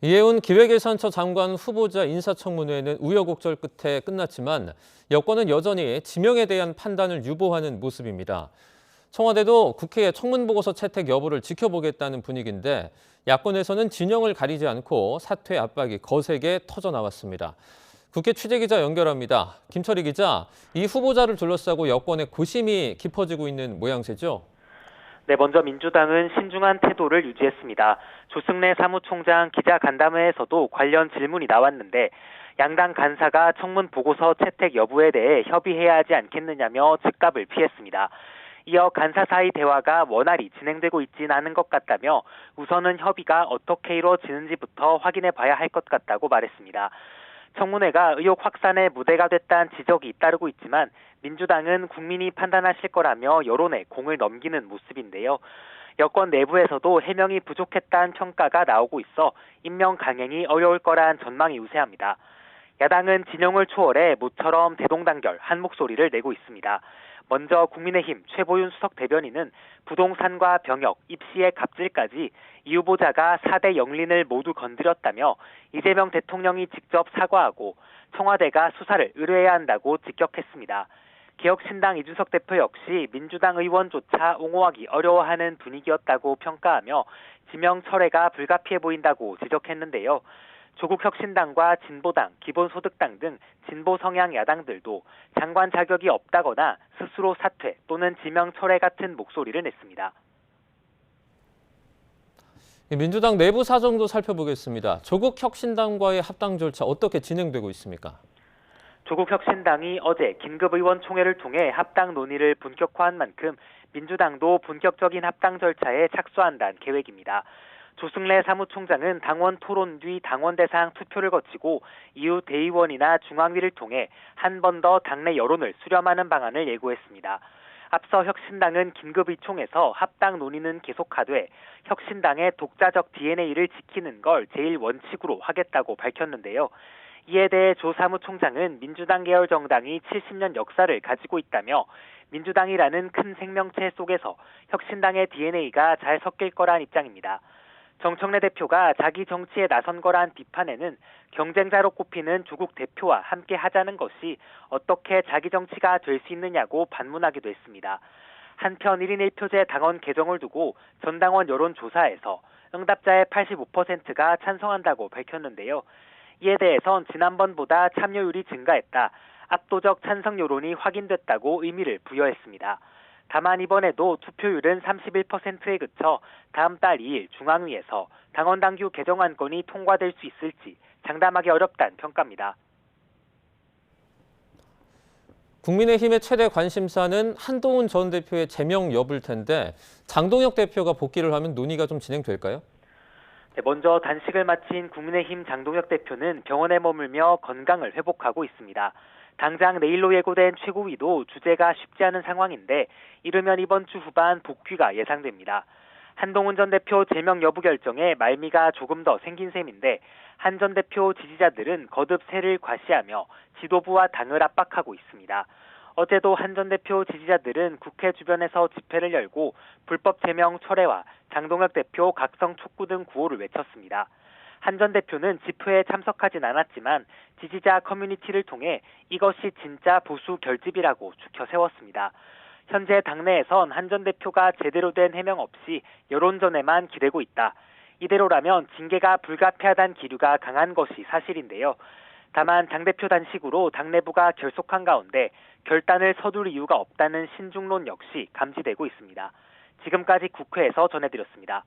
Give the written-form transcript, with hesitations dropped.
이해운 기획예산처 장관 후보자 인사청문회는 우여곡절 끝에 끝났지만 여권은 여전히 지명에 대한 판단을 유보하는 모습입니다. 청와대도 국회의 청문보고서 채택 여부를 지켜보겠다는 분위기인데 야권에서는 진영을 가리지 않고 사퇴 압박이 거세게 터져나왔습니다. 국회 취재기자 연결합니다. 김철희 기자, 이 후보자를 둘러싸고 여권의 고심이 깊어지고 있는 모양새죠? 네, 먼저 민주당은 신중한 태도를 유지했습니다. 조승래 사무총장 기자간담회에서도 관련 질문이 나왔는데 양당 간사가 청문 보고서 채택 여부에 대해 협의해야 하지 않겠느냐며 즉답을 피했습니다. 이어 간사 사이 대화가 원활히 진행되고 있진 않은 것 같다며 우선은 협의가 어떻게 이루어지는지부터 확인해 봐야 할 것 같다고 말했습니다. 청문회가 의혹 확산의 무대가 됐다는 지적이 잇따르고 있지만 민주당은 국민이 판단하실 거라며 여론에 공을 넘기는 모습인데요. 여권 내부에서도 해명이 부족했다는 평가가 나오고 있어 임명 강행이 어려울 거란 전망이 우세합니다. 야당은 진영을 초월해 모처럼 대동단결 한 목소리를 내고 있습니다. 먼저 국민의힘 최보윤 수석 대변인은 부동산과 병역, 입시의 갑질까지 이 후보자가 4대 영린을 모두 건드렸다며 이재명 대통령이 직접 사과하고 청와대가 수사를 의뢰해야 한다고 직격했습니다. 개혁신당 이준석 대표 역시 민주당 의원조차 옹호하기 어려워하는 분위기였다고 평가하며 지명 철회가 불가피해 보인다고 지적했는데요. 조국 혁신당과 진보당, 기본소득당 등 진보 성향 야당들도 장관 자격이 없다거나 스스로 사퇴 또는 지명 철회 같은 목소리를 냈습니다. 민주당 내부 사정도 살펴보겠습니다. 조국 혁신당과의 합당 절차 어떻게 진행되고 있습니까? 조국 혁신당이 어제 긴급의원총회를 통해 합당 논의를 본격화한 만큼 민주당도 본격적인 합당 절차에 착수한다는 계획입니다. 조승래 사무총장은 당원 토론 뒤 당원 대상 투표를 거치고 이후 대의원이나 중앙위를 통해 한 번 더 당내 여론을 수렴하는 방안을 예고했습니다. 앞서 혁신당은 긴급의총에서 합당 논의는 계속하되 혁신당의 독자적 DNA를 지키는 걸 제일 원칙으로 하겠다고 밝혔는데요. 이에 대해 조 사무총장은 민주당 계열 정당이 70년 역사를 가지고 있다며 민주당이라는 큰 생명체 속에서 혁신당의 DNA가 잘 섞일 거란 입장입니다. 정청래 대표가 자기 정치에 나선 거란 비판에는 경쟁자로 꼽히는 조국 대표와 함께 하자는 것이 어떻게 자기 정치가 될 수 있느냐고 반문하기도 했습니다. 한편 1인 1표제 당원 개정을 두고 전당원 여론조사에서 응답자의 85%가 찬성한다고 밝혔는데요. 이에 대해선 지난번보다 참여율이 증가했다, 압도적 찬성 여론이 확인됐다고 의미를 부여했습니다. 다만 이번에도 투표율은 31%에 그쳐 다음 달 2일 중앙위에서 당원당규 개정 안건이 통과될 수 있을지 장담하기 어렵다는 평가입니다. 국민의힘의 최대 관심사는 한동훈 전 대표의 제명 여부일 텐데 장동혁 대표가 복귀를 하면 논의가 좀 진행될까요? 네, 먼저 단식을 마친 국민의힘 장동혁 대표는 병원에 머물며 건강을 회복하고 있습니다. 당장 내일로 예고된 최고위도 주재가 쉽지 않은 상황인데 이르면 이번 주 후반 복귀가 예상됩니다. 한동훈 전 대표 제명 여부 결정에 말미가 조금 더 생긴 셈인데 한 전 대표 지지자들은 거듭 세를 과시하며 지도부와 당을 압박하고 있습니다. 어제도 한 전 대표 지지자들은 국회 주변에서 집회를 열고 불법 제명 철회와 장동혁 대표 각성 촉구 등 구호를 외쳤습니다. 한 전 대표는 집회에 참석하진 않았지만 지지자 커뮤니티를 통해 이것이 진짜 보수 결집이라고 추켜 세웠습니다. 현재 당내에선 한 전 대표가 제대로 된 해명 없이 여론전에만 기대고 있다. 이대로라면 징계가 불가피하다는 기류가 강한 것이 사실인데요. 다만 당대표 단식으로 당내부가 결속한 가운데 결단을 서둘 이유가 없다는 신중론 역시 감지되고 있습니다. 지금까지 국회에서 전해드렸습니다.